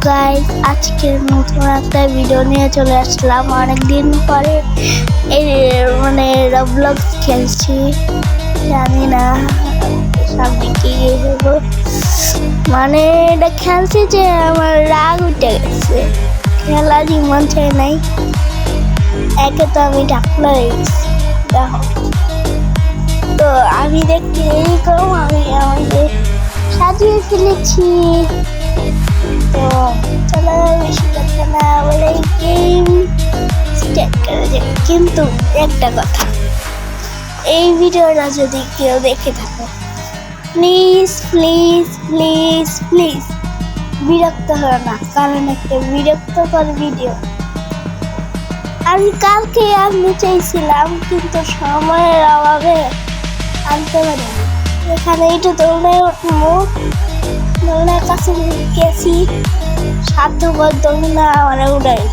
Guys, আজকের নতুন একটা ভিডিও নিয়ে চলে আসলাম। অনেকদিন পরে এই রবলক্স খেলছি, জানি না সামনে কি হবো। এটা খেলছি যে আমার রাগ উঠে গেছে, খেলারই মন চাই নাই। একে তো আমি ঢাকলা হয়ে গেছি, দেখো তো আমি দেখতে এইরকম আমি আমাকে সাজিয়ে ফেলেছি। তো চলো বেশি কথা না বলে গেম স্টার্ট করা যাক। কিন্তু একটা কথা, এই ভিডিওটা যদি কেউ দেখে থাকো, প্লিজ প্লিজ প্লিজ প্লিজ বিরক্ত হও না, কারণ একটা বিরক্তকর ভিডিও। আমি কালকে আনতে চাইছিলাম কিন্তু সময়ের অভাবে আনতে পারিনি। এখানে একটু দৌড়ায় উঠবো, দৌড়ার কাছে গেছি, সাধ্যকর দৌড়া আমার উড়াই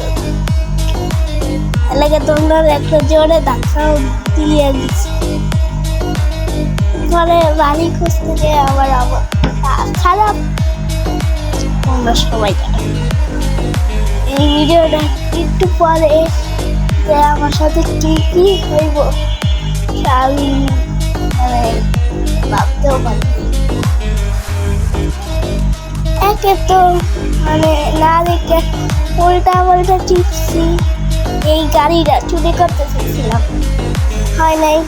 এলাকা দৌড়ার একটা জোরে ধাক্কাও দিয়ে দিচ্ছি। পরে বাড়ি খুঁজতে গিয়ে আমার অবস্থা খারাপ। তোমরা সবাই জানো এই ভিডিওটা একটু পরে যে আমার সাথে কি কি হইব আমি ভাবতেও পারি। একে তো না দেখে উল্টা পাল্টা টিপছি, এই গাড়িটা চুরি করতে চেয়েছিলাম, হয় নাই।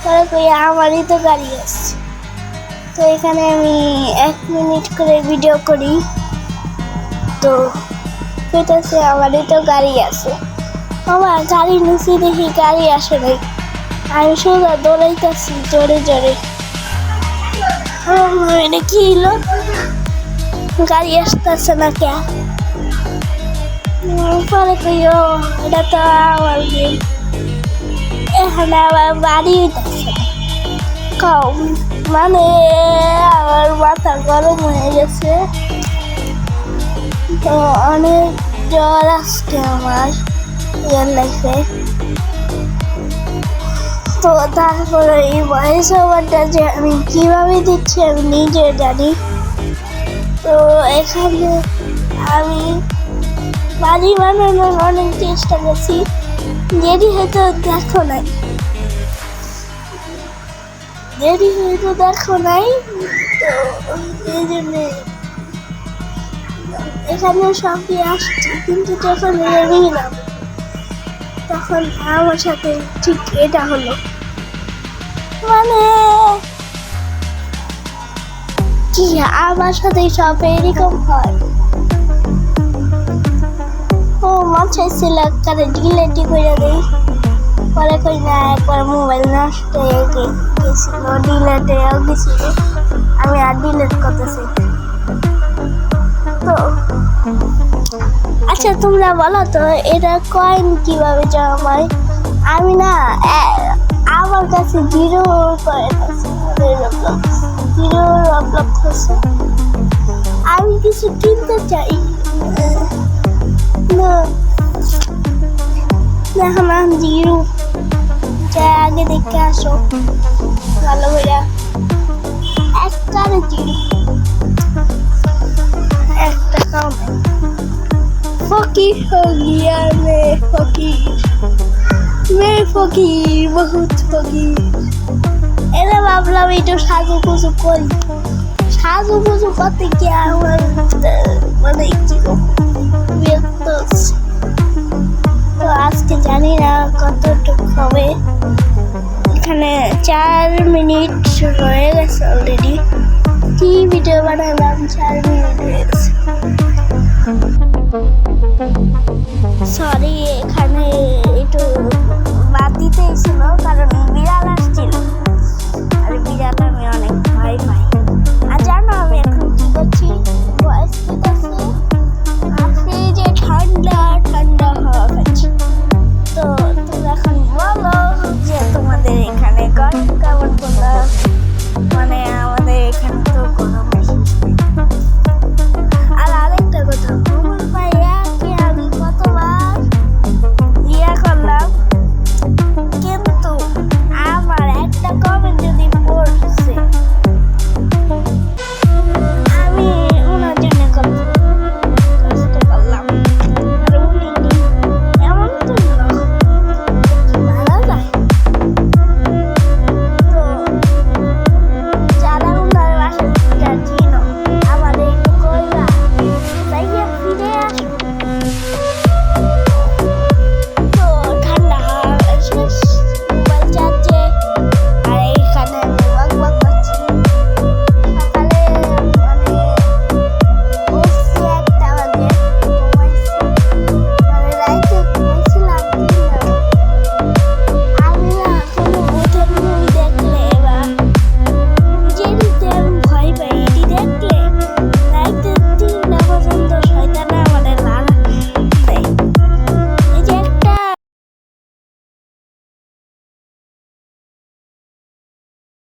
পরে কই আমারই তো গাড়ি আসছে। তো এখানে আমি 1 মিনিট করে ভিডিও করি, তো কইতাছে আমারই তো গাড়ি আছে। আমার গাড়ি নিচে দেখি গাড়ি আসে নাই, আমি সোজা দৌড়াইতেছি জোরে জোরে। এটা কি হলো, গাড়ি আসতেছে না কে? পরে কইও এটা তো আমার গেম, এখানে আবার বাড়ি হইতেছে কম। আমার মাথা গরম হয়ে গেছে। তো অনেক জ্বর আসছে আমার রিয়েল লাইফে। তো তারপরে এই ভয়েস ওভারটা যে আমি কিভাবে দিচ্ছি আমি নিজে জানি। তো এখানে আমি বাড়ি বানানোর অনেক চেষ্টা করছি, দেরি হয়তো দেখো নাই, তো এই জন্য এখানে সবই আসছে। কিন্তু যখন এলাম তখন আমার সাথে ঠিক এটা হলো, কি আমার সাথে সব এরকম হয়। ও মন চাইছিল একবারে ডিলেটই করে দেই, পরে কই না, একবার মোবাইল নষ্ট হয়ে গেছিল, ডিলেটেও গেছিল, আমি আর ডিলেট করতেছি। তো আচ্ছা তোমরা বলো তো এটা কয়েন কিভাবে জমায়? আমি না আমার কাছে 0 কয়েন আছে, 0 রবলক্স আছে। আমি কিছু কিনতে চাই না, এখন 0 যা আগে দেখে আসো ভালো করে। একটা 0 একটা কম। फकीर हो गया मैं फकीर बहुत फकीर। এরা ভাবলাম একটু সাজুগুজু করি, সাজুগুজু করতে গিয়ে আমার কিরকম বিরক্ত হচ্ছে। তো আজকে জানি না কতটুকু হবে। এখানে 4 মিনিট হয়ে গেছে অলরেডি। কি ভিডিও বানালাম 4